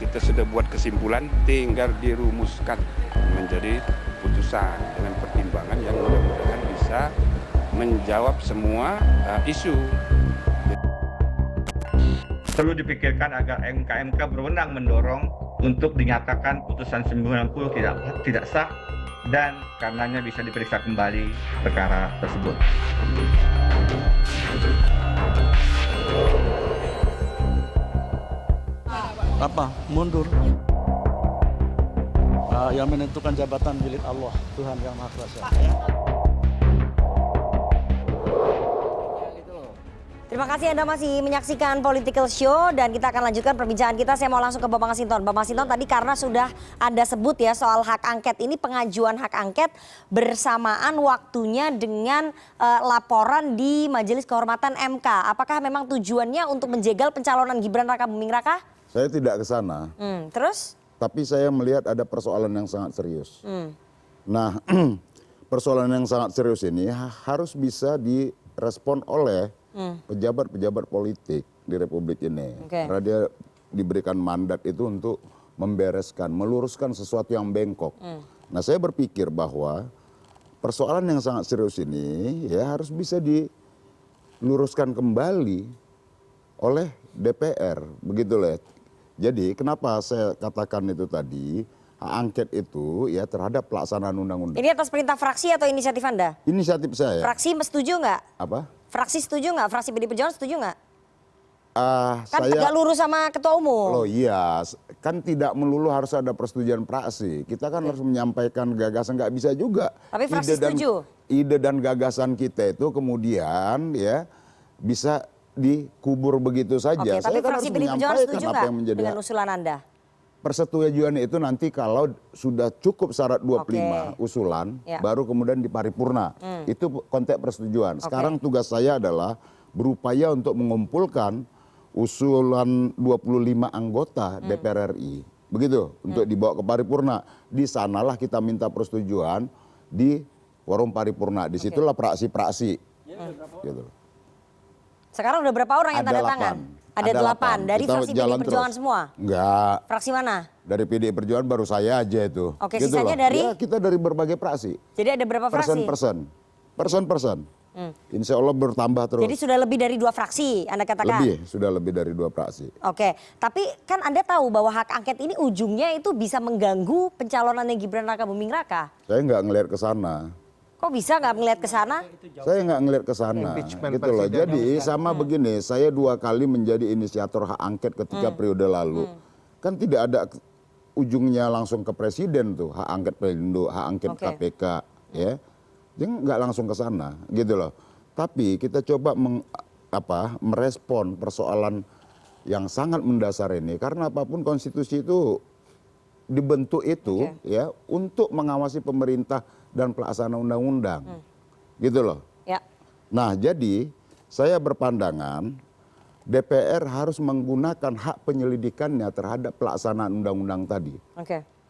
kita sudah buat kesimpulan, tinggal dirumuskan menjadi putusan dengan pertimbangan yang mudah-mudahan bisa menjawab semua isu. Perlu dipikirkan agar MK berwenang mendorong untuk dinyatakan putusan 90 tidak sah dan karenanya bisa diperiksa kembali perkara tersebut. Apa? Mundur. Yang menentukan jabatan milik Allah, Tuhan yang Maha Kuasa. Terima kasih Anda masih menyaksikan Political Show dan kita akan lanjutkan perbincangan kita. Saya mau langsung ke Bapak Masinton. Bapak Masinton, tadi karena sudah Anda sebut ya soal hak angket ini, pengajuan hak angket bersamaan waktunya dengan laporan di Majelis Kehormatan MK. Apakah memang tujuannya untuk menjegal pencalonan Gibran Rakabuming Raka? Saya tidak ke sana. Terus? Tapi saya melihat ada persoalan yang sangat serius. Nah, persoalan yang sangat serius ini harus bisa direspon oleh pejabat-pejabat politik di Republik ini. Karena dia diberikan mandat itu untuk membereskan, meluruskan sesuatu yang bengkok. Nah, saya berpikir bahwa persoalan yang sangat serius ini ya harus bisa diluruskan kembali oleh DPR, begitu loh. Jadi kenapa saya katakan itu tadi, hak angket itu ya terhadap pelaksanaan undang-undang. Ini atas perintah fraksi atau inisiatif Anda? Inisiatif saya. Fraksi setuju nggak? Apa? Fraksi setuju nggak? Fraksi PD Perjuangan setuju nggak? Kan Saya tegak lurus sama ketua umum. Loh iya, kan tidak melulu harus ada persetujuan praksi. Kita kan harus menyampaikan gagasan, nggak bisa juga. Tapi fraksi setuju? Ide dan gagasan kita itu kemudian ya bisa dikubur begitu saja. Oke, tapi Saya kan fraksi harus PD Perjuangan menyampaikan setuju apa nggak yang menjadi dengan usulan Anda? persetujuan itu nanti kalau sudah cukup syarat 25 usulan, baru kemudian diparipurna. Itu konteks persetujuan. Sekarang tugas saya adalah berupaya untuk mengumpulkan usulan 25 anggota DPR RI. Begitu, untuk dibawa ke paripurna. Di sanalah kita minta persetujuan di forum paripurna. Disitulah praksi-praksi. Gitu. Sekarang udah berapa orang yang tanda tangan? Ada 8 dari Kita fraksi PD jalan Perjuangan terus. semua? Enggak. Fraksi mana? Dari PD Perjuangan baru saya aja itu. Oke, Gitu sisanya loh. dari? Ya, kita dari berbagai praksi. Jadi ada berapa fraksi? Person. Insya Allah bertambah terus. Jadi sudah lebih dari 2 fraksi Anda katakan? Sudah lebih dari 2 fraksi. Oke, tapi kan Anda tahu bahwa hak angket ini ujungnya itu bisa mengganggu pencalonannya Gibran Rakabuming Raka. Saya nggak ngelihat ke sana. Kok bisa nggak melihat ke sana? Saya nggak ngelihat ke sana. Gitu loh. Jadi sama begini, saya 2 kali menjadi inisiator hak angket ketika periode lalu. Kan tidak ada ujungnya langsung ke presiden tuh, hak angket Pelindo, hak angket KPK, ya. Dia nggak langsung ke sana, gitu loh. Tapi kita coba merespon persoalan yang sangat mendasar ini, karena apapun konstitusi itu dibentuk itu ya untuk mengawasi pemerintah dan pelaksana undang-undang, gitu loh. Nah, jadi saya berpandangan DPR harus menggunakan hak penyelidikannya terhadap pelaksanaan undang-undang tadi,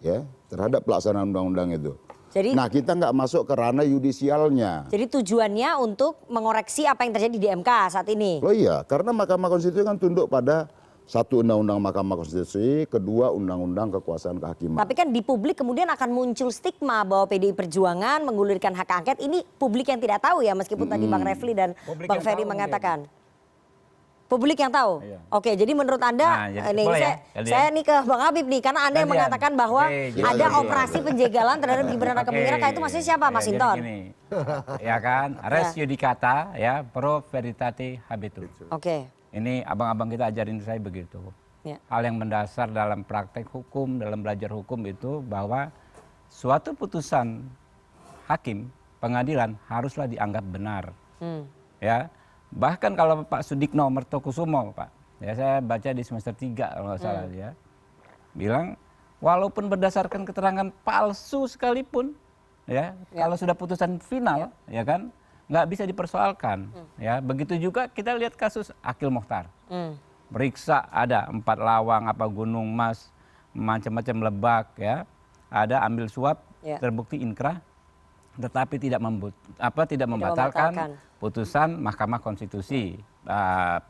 ya, terhadap pelaksanaan undang-undang itu. Jadi, nah, kita nggak masuk ke ranah yudisialnya. Jadi tujuannya untuk mengoreksi apa yang terjadi di MK saat ini? Loh iya, karena Mahkamah Konstitusi kan tunduk pada 1 Undang-Undang Mahkamah Konstitusi, 2 Undang-Undang Kekuasaan Kehakiman. Tapi kan di publik kemudian akan muncul stigma bahwa PDI Perjuangan menggulirkan hak angket. Ini publik yang tidak tahu ya, meskipun tadi Bang Refli dan Bang Ferry mengatakan. Publik yang tahu? Oke, jadi menurut Anda, saya nih ke Bang Habib nih, karena Anda yang mengatakan bahwa ada operasi penjegalan terhadap Gibran Rakabuming Raka, itu maksudnya siapa, Mas Hinton? Ya kan, res judicata, ya, pro veritate habetur. Ini abang-abang kita ajarin saya begitu. Hal yang mendasar dalam praktek hukum, dalam belajar hukum itu bahwa suatu putusan hakim, pengadilan haruslah dianggap benar. Ya, bahkan kalau Pak Sudikno Mertokusumo, Pak, ya saya baca di semester 3 kalau nggak salah ya, bilang walaupun berdasarkan keterangan palsu sekalipun, ya, kalau sudah putusan final, ya kan, nggak bisa dipersoalkan. Ya, begitu juga kita lihat kasus Akil Mokhtar. Periksa ada 4 lawang, gunung mas, macam-macam lebak, ya, ada ambil suap, terbukti inkrah, tetapi tidak membatalkan putusan Mahkamah Konstitusi,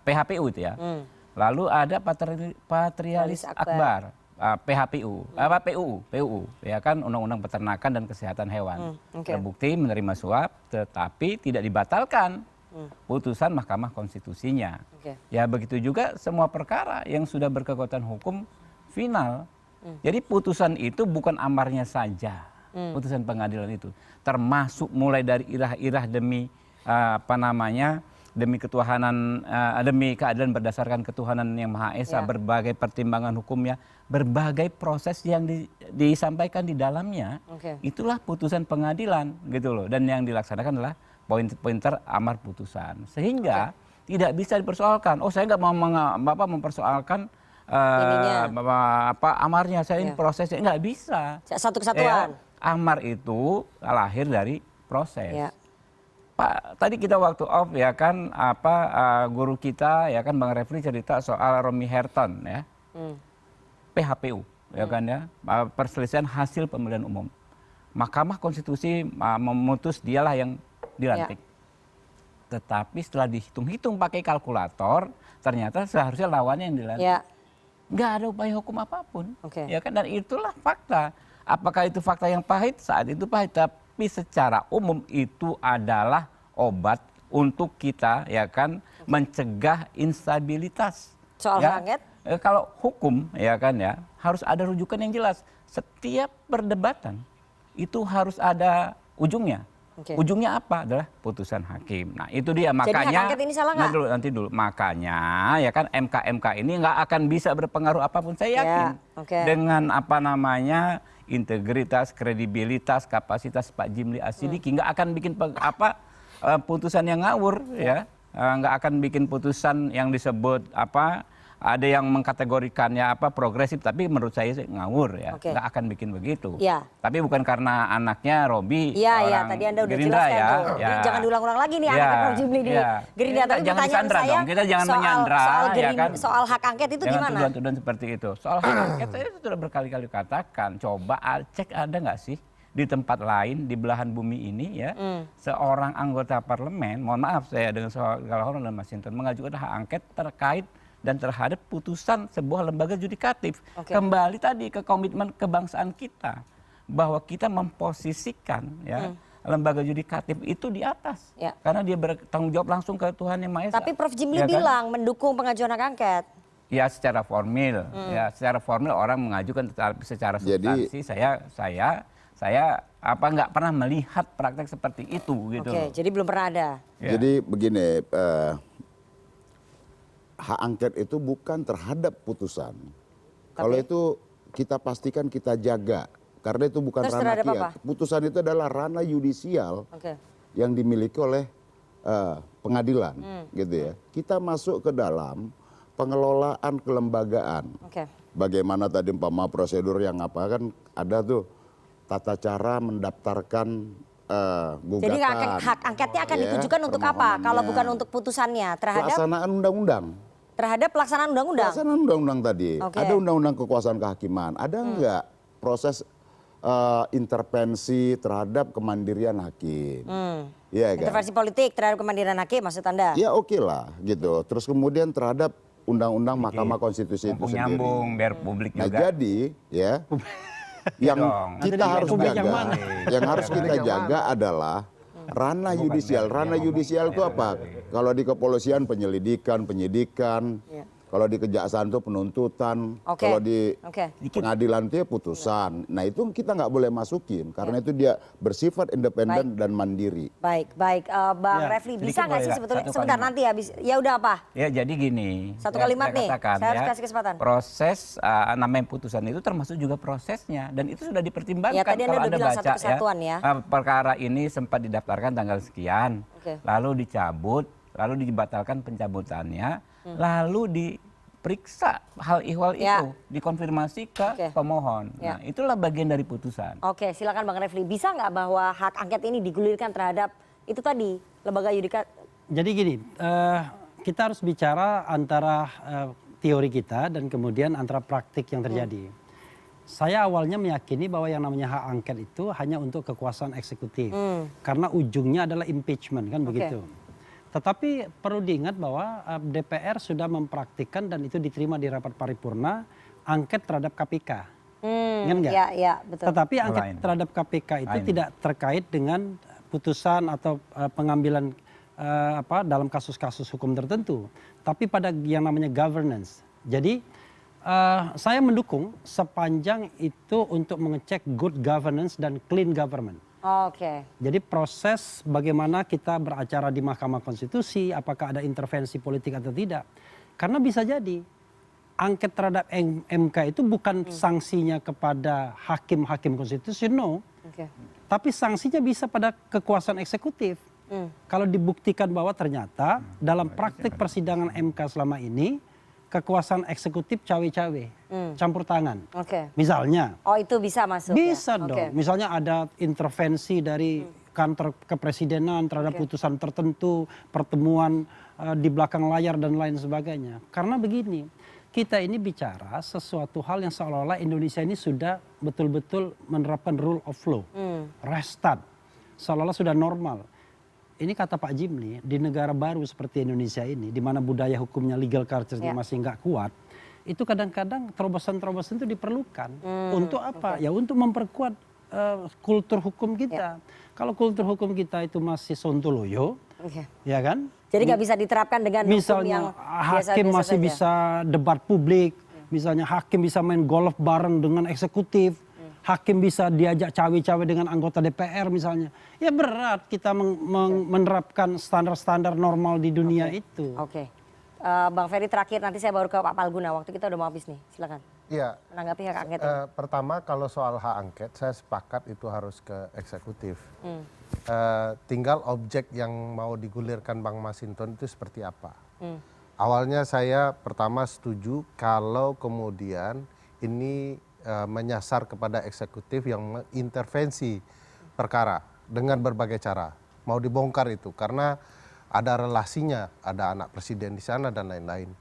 PHPU itu ya. Lalu ada Patrialis Akbar, PUU, ya kan, Undang-Undang Peternakan dan Kesehatan Hewan. Terbukti menerima suap, tetapi tidak dibatalkan putusan Mahkamah Konstitusinya. Ya begitu juga semua perkara yang sudah berkekuatan hukum final. Jadi putusan itu bukan amarnya saja, putusan pengadilan itu, termasuk mulai dari irah-irah demi demi ketuhanan, demi keadilan berdasarkan ketuhanan yang Maha Esa, berbagai pertimbangan hukumnya, berbagai proses yang disampaikan di dalamnya, itulah putusan pengadilan gitu loh. Dan yang dilaksanakan adalah pointer amar putusan, sehingga tidak bisa dipersoalkan. Oh, saya nggak mau mempersoalkan amarnya, saya ini prosesnya nggak bisa. Satu kesatuan. Amar itu lahir dari proses. Pak, tadi kita waktu off ya kan, guru kita ya kan Bang Refli cerita soal Romy Herton ya, PHPU ya kan ya, perselisihan hasil pemilihan umum. Mahkamah Konstitusi memutus dialah yang dilantik. Tetapi setelah dihitung-hitung pakai kalkulator, ternyata seharusnya lawannya yang dilantik. Nggak ada upaya hukum apapun, ya kan, dan itulah fakta. Apakah itu fakta yang pahit? Saat itu pahit, tapi secara umum itu adalah obat untuk kita ya kan mencegah instabilitas. Soal hak angket? Kalau hukum ya kan ya harus ada rujukan yang jelas. Setiap perdebatan itu harus ada ujungnya. Ujungnya apa? Adalah putusan hakim. Nah itu dia, makanya. Jadi hak angket ini salah nggak? Nanti dulu. Makanya ya kan MK ini nggak akan bisa berpengaruh apapun, saya yakin. Dengan integritas, kredibilitas, kapasitas Pak Jimli Asidiki nggak akan bikin putusan yang ngawur, ya, nggak akan bikin putusan yang disebut ada yang mengkategorikannya progresif, tapi menurut saya sih ngawur ya, nggak akan bikin begitu. Tapi bukan karena anaknya Robi orang tadi Anda udah Gerindra jelaskan tuh. Jangan diulang-ulang lagi nih anaknya Prof Jimli di Gerindra. Tapi jangan disandra dong, kita jangan menyandra ya kan. Soal hak angket itu gimana? Tuduhan-tuduhan seperti itu. Soal hak angket saya sudah berkali-kali katakan, coba cek ada nggak sih di tempat lain di belahan bumi ini ya, seorang anggota parlemen, mohon maaf saya dengan segala hormat dan Mas Hinton, mengajukan hak angket terkait dan terhadap putusan sebuah lembaga yudikatif. Kembali tadi ke komitmen kebangsaan kita, bahwa kita memposisikan ya lembaga yudikatif itu di atas, karena dia bertanggung jawab langsung ke Tuhan Yang Maha Esa. Tapi Prof Jimli bilang mendukung pengajuan hak angket. Ya secara formil, secara formil orang mengajukan, tetapi secara substansi saya nggak pernah melihat praktek seperti itu gitu. Jadi belum pernah ada. Jadi begini. Hak angket itu bukan terhadap putusan. Kalau itu kita pastikan kita jaga. Karena itu bukan ranah rakyat. Putusan itu adalah ranah yudisial yang dimiliki oleh pengadilan. Gitu ya. Kita masuk ke dalam pengelolaan kelembagaan. Bagaimana tadi umpama prosedur yang kan ada tuh tata cara mendaftarkan gugatan. Jadi hak angketnya akan ditujukan untuk apa? Kalau bukan untuk putusannya terhadap pelaksanaan undang-undang. Terhadap pelaksanaan undang-undang. Pelaksanaan undang-undang tadi. Ada undang-undang kekuasaan kehakiman. Ada enggak proses intervensi terhadap kemandirian hakim? Ya, intervensi politik terhadap kemandirian hakim maksud Anda? Ya oke lah gitu. Terus kemudian terhadap undang-undang Mahkamah Konstitusi itu sendiri. Nyambung biar publik juga. Nah jadi ya yang kita harus jaga, yang harus kita jaga adalah ranah yudisial. Ranah yudisial itu apa? Kalau di kepolisian penyelidikan, penyidikan. Kalau di kejaksaan itu penuntutan. Kalau di pengadilan itu ya putusan. Nah itu kita nggak boleh masukin. Karena itu dia bersifat independen dan mandiri. Baik. Bang Refli, bisa nggak sih sebetulnya? Sebentar nanti habis. Ya udah apa? Ya jadi gini. Satu kalimat nih. Saya harus kasih kesempatan. Proses namanya putusan itu termasuk juga prosesnya. Dan itu sudah dipertimbangkan. Ya tadi Anda udah bilang satu kesatuan ya. Perkara ini sempat didaftarkan tanggal sekian. Lalu dicabut. Lalu dibatalkan pencabutannya, lalu diperiksa hal ihwal itu, dikonfirmasi ke pemohon. Nah itulah bagian dari putusan. Oke, silakan Bang Refli. Bisa nggak bahwa hak angket ini digulirkan terhadap itu tadi, lembaga yudikatif? Jadi gini, kita harus bicara antara teori kita dan kemudian antara praktik yang terjadi. Saya awalnya meyakini bahwa yang namanya hak angket itu hanya untuk kekuasaan eksekutif. Karena ujungnya adalah impeachment, kan begitu. Tetapi perlu diingat bahwa DPR sudah mempraktikkan dan itu diterima di rapat paripurna angket terhadap KPK. Ingat nggak? Ya, betul. Tetapi angket Lain. terhadap KPK itu Lain. tidak terkait dengan putusan atau pengambilan dalam kasus-kasus hukum tertentu, tapi pada yang namanya governance. Jadi saya mendukung sepanjang itu untuk mengecek good governance dan clean government. Oke. Jadi proses bagaimana kita beracara di Mahkamah Konstitusi, apakah ada intervensi politik atau tidak. Karena bisa jadi angket terhadap MK itu bukan sanksinya kepada hakim-hakim konstitusi, no. Tapi sanksinya bisa pada kekuasaan eksekutif. Kalau dibuktikan bahwa ternyata dalam praktik persidangan MK selama ini, kekuasaan eksekutif cawe-cawe, campur tangan. Misalnya. Oh, itu bisa masuk. Bisa ya? dong. Misalnya ada intervensi dari kantor kepresidenan terhadap putusan tertentu, pertemuan di belakang layar dan lain sebagainya. Karena begini, kita ini bicara sesuatu hal yang seolah-olah Indonesia ini sudah betul-betul menerapkan rule of law, restart, seolah-olah sudah normal. Ini kata Pak Jimli, di negara baru seperti Indonesia ini, di mana budaya hukumnya legal culture-nya masih nggak kuat, itu kadang-kadang terobosan-terobosan itu diperlukan. Untuk apa? Ya untuk memperkuat kultur hukum kita. Kalau kultur hukum kita itu masih sontoloyo, ya kan? Jadi nggak bisa diterapkan dengan hukum yang misalnya hakim biasa-biasa masih saja. bisa debat publik, misalnya hakim bisa main golf bareng dengan eksekutif, hakim bisa diajak cawe-cawe dengan anggota DPR misalnya. Ya berat kita menerapkan standar-standar normal di dunia itu. Bang Ferry terakhir, nanti saya baru ke Pak Palguna. Waktu kita udah mau habis nih, silakan. Iya. Menanggapi hak angket. Pertama kalau soal hak angket, saya sepakat itu harus ke eksekutif. Tinggal objek yang mau digulirkan Bang Masinton itu seperti apa. Awalnya saya pertama setuju kalau kemudian ini menyasar kepada eksekutif yang mengintervensi perkara dengan berbagai cara. Mau dibongkar itu karena ada relasinya, ada anak presiden di sana dan lain-lain.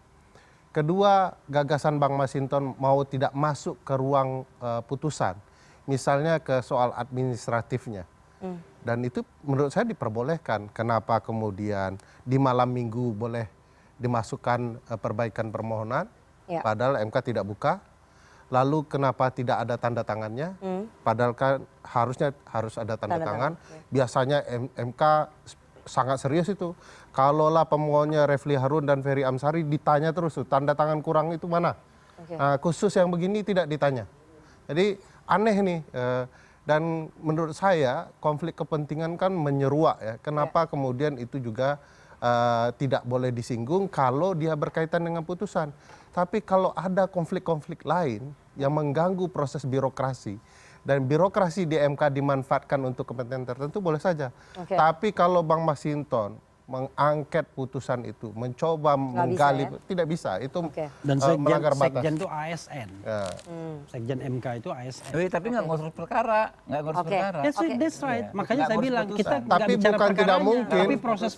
Kedua, gagasan Bang Masinton mau tidak masuk ke ruang putusan, misalnya ke soal administratifnya. Dan itu menurut saya diperbolehkan. Kenapa kemudian di malam minggu boleh dimasukkan perbaikan permohonan, padahal MK tidak buka. Lalu kenapa tidak ada tanda tangannya? Padahal kan harusnya harus ada tanda tangan. Biasanya MK sangat serius itu. Kalaulah pemohonnya Refli Harun dan Ferry Amsari ditanya terus tuh, tanda tangan kurang itu mana? Nah, khusus yang begini tidak ditanya. Jadi aneh nih. Dan menurut saya konflik kepentingan kan menyeruak ya. Kenapa kemudian itu juga tidak boleh disinggung kalau dia berkaitan dengan putusan. Tapi kalau ada konflik-konflik lain yang mengganggu proses birokrasi dan birokrasi di MK dimanfaatkan untuk kepentingan tertentu boleh saja. Tapi kalau Bang Masinton mengangket putusan itu, mencoba menggali, tidak bisa. Itu dan melanggar batas. sekjen itu ASN. Sekjen MK itu ASN. Tapi nggak ngurus perkara, nggak ngurus perkara. That's right. Makanya saya bilang kita tapi bukan tidak mungkin tapi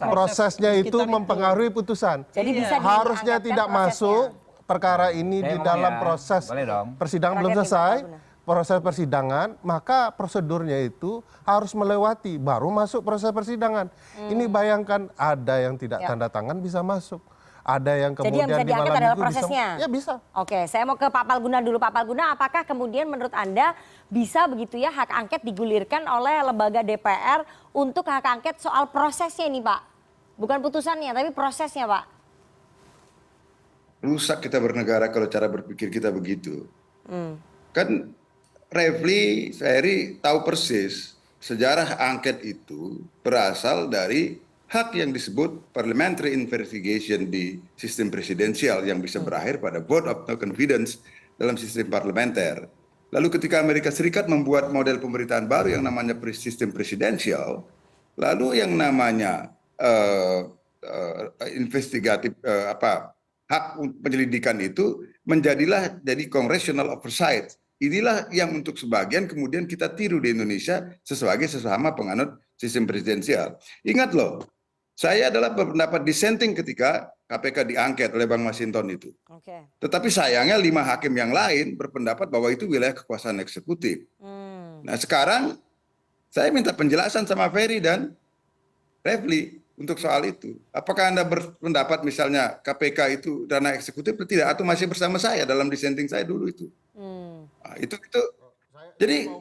prosesnya itu mempengaruhi putusan. Jadi bisa harusnya tidak masuk perkara ini di dalam proses persidangan belum selesai. Proses persidangan, maka prosedurnya itu harus melewati, baru masuk proses persidangan. Ini bayangkan ada yang tidak tanda tangan bisa masuk. Ada yang kemudian jadi yang bisa diangkat adalah prosesnya? Ya bisa. Oke, saya mau ke Pak Palguna dulu. Pak Palguna, apakah kemudian menurut Anda bisa begitu ya hak angket digulirkan oleh lembaga DPR untuk hak angket soal prosesnya ini Pak? Bukan putusannya, tapi prosesnya Pak. Rusak kita bernegara kalau cara berpikir kita begitu. Kan Refli, Ferry tahu persis sejarah angket itu berasal dari hak yang disebut parliamentary investigation di sistem presidensial yang bisa berakhir pada vote of no confidence dalam sistem parlementer. Lalu ketika Amerika Serikat membuat model pemerintahan baru yang namanya sistem presidensial, lalu yang namanya investigatif hak penyelidikan itu menjadilah jadi congressional oversight. Inilah yang untuk sebagian kemudian kita tiru di Indonesia sebagai sesama penganut sistem presidensial. Ingat loh, saya adalah berpendapat dissenting ketika KPK diangket oleh Bang Masinton itu. Tetapi sayangnya 5 hakim yang lain berpendapat bahwa itu wilayah kekuasaan eksekutif. Nah sekarang saya minta penjelasan sama Ferry dan Refli. untuk soal itu. Apakah Anda berpendapat misalnya KPK itu dana eksekutif atau tidak, atau masih bersama saya dalam dissenting saya dulu itu? Nah, itu. Jadi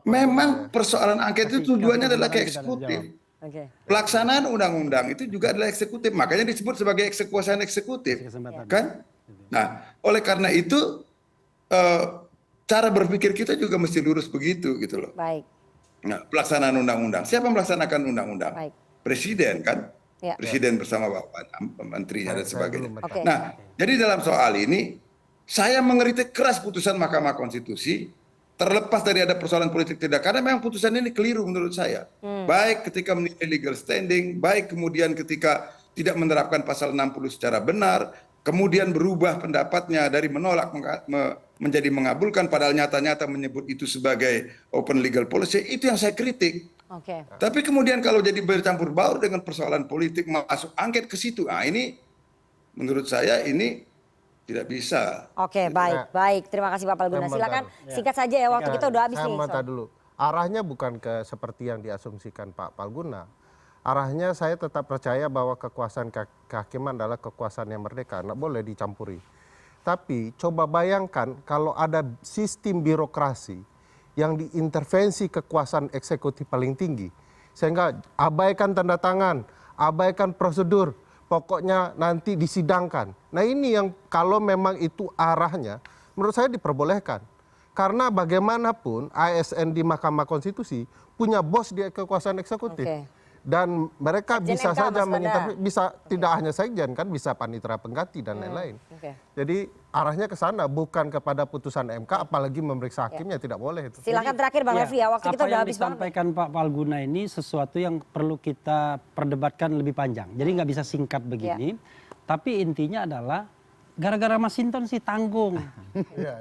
memang persoalan angket itu tujuannya adalah ke eksekutif. Pelaksanaan undang-undang itu juga adalah eksekutif, makanya disebut sebagai kekuasaan eksekutif, kan? Nah, oleh karena itu cara berpikir kita juga mesti lurus begitu gitu loh. Baik. Nah, pelaksanaan undang-undang. Siapa melaksanakan undang-undang? Presiden kan? Ya. Presiden bersama Bapak menterinya dan sebagainya. Nah, jadi dalam soal ini saya mengkritik keras putusan Mahkamah Konstitusi, terlepas dari ada persoalan politik tidak, karena memang putusan ini keliru menurut saya. Baik ketika menilai legal standing, baik kemudian ketika tidak menerapkan pasal 60 secara benar, kemudian berubah pendapatnya dari menolak menjadi mengabulkan, padahal nyata-nyata menyebut itu sebagai open legal policy, itu yang saya kritik. Tapi kemudian kalau jadi bercampur baur dengan persoalan politik, masuk angket ke situ, nah ini menurut saya ini tidak bisa. Baik. Terima kasih Pak Palguna. Silakan singkat saja ya, waktu kita udah habis nih. Saya dulu. Arahnya bukan ke seperti yang diasumsikan Pak Palguna. Arahnya saya tetap percaya bahwa kekuasaan kehakiman adalah kekuasaan yang merdeka, nggak boleh dicampuri. Tapi coba bayangkan kalau ada sistem birokrasi yang diintervensi kekuasaan eksekutif paling tinggi, sehingga abaikan tanda tangan, abaikan prosedur, pokoknya nanti disidangkan. Nah ini yang kalau memang itu arahnya, menurut saya diperbolehkan. Karena bagaimanapun ASN di Mahkamah Konstitusi punya bos di kekuasaan eksekutif. Dan mereka bisa saja mengintervensi, bisa tidak hanya sekjen kan, bisa panitera pengganti dan lain-lain. Jadi arahnya ke sana, bukan kepada putusan MK, apalagi memeriksa hakimnya tidak boleh itu. Silakan terakhir Bang Refli ya, waktu kita udah habis banget. Apa yang disampaikan Pak Palguna ini sesuatu yang perlu kita perdebatkan lebih panjang. Jadi nggak bisa singkat begini. Tapi intinya adalah gara-gara Mas Hinton sih tanggung.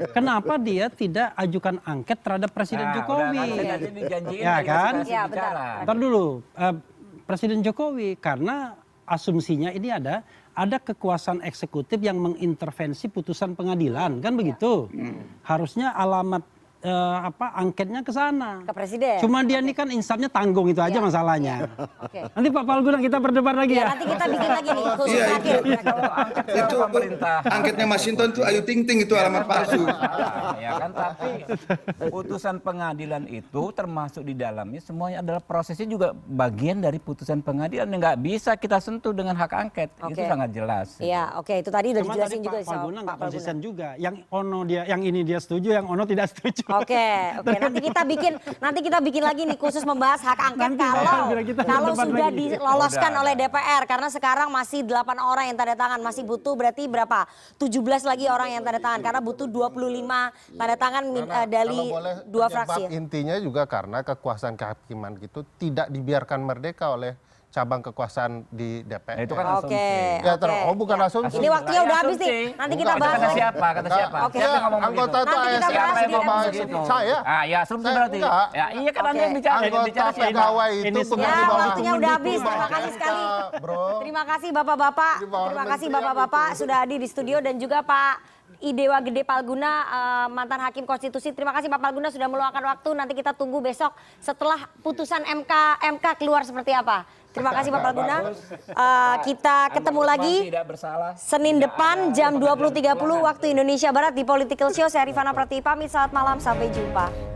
Kenapa dia tidak ajukan angket terhadap Presiden Jokowi? Ya kan? Bentar dulu. Presiden Jokowi, karena asumsinya ini ada kekuasaan eksekutif yang mengintervensi putusan pengadilan, kan begitu? Harusnya alamat angketnya ke sana. Ke Presiden. Cuma dia ini kan instannya tanggung, itu aja masalahnya. Nanti Pak Palguna kita berdebat lagi ya. Nanti kita bikin lagi nih khusus terakhir. Itu angketnya Mas Hinton tuh Ayu Ting Ting itu alamat palsu. Ya kan, tapi putusan pengadilan itu termasuk di dalamnya semuanya adalah prosesnya juga bagian dari putusan pengadilan yang nggak bisa kita sentuh dengan hak angket. Itu sangat jelas. Iya, itu tadi udah dijelasin juga Pak Palguna nggak konsisten juga. Yang yang ini dia setuju, yang Ono tidak setuju. Nanti kita bikin lagi nih khusus membahas hak angket kalau sudah diloloskan oleh DPR, karena sekarang masih 8 orang yang tanda tangan, masih butuh berarti berapa? 17 lagi orang yang tanda tangan, karena butuh 25 tanda tangan dari dua fraksi. Intinya juga karena kekuasaan kehakiman itu tidak dibiarkan merdeka oleh cabang kekuasaan di DPR. Itu kan asumsi. Bukan asumsi. Ini waktunya udah habis nih. Nanti kita bahas lagi. Kata siapa? Siapa ngomong Nanti anggota kita bahas di gitu. Saya. Ya asumsi berarti. Ya iya kan Anda yang bicara. Anggota pegawai itu waktunya udah habis. Terima kasih sekali. Terima kasih Bapak-bapak. Terima kasih Bapak-bapak sudah hadir di studio, dan juga Pak Idewa Gede Palguna, mantan Hakim Konstitusi. Terima kasih Pak Palguna sudah meluangkan waktu. Nanti kita tunggu besok setelah putusan MK keluar seperti apa. Terima kasih Pak Palguna. Kita ketemu lagi Senin depan jam 20.30 waktu Indonesia Barat di Political Show. Saya Rifana Pratiwi pamit, selamat malam, sampai jumpa.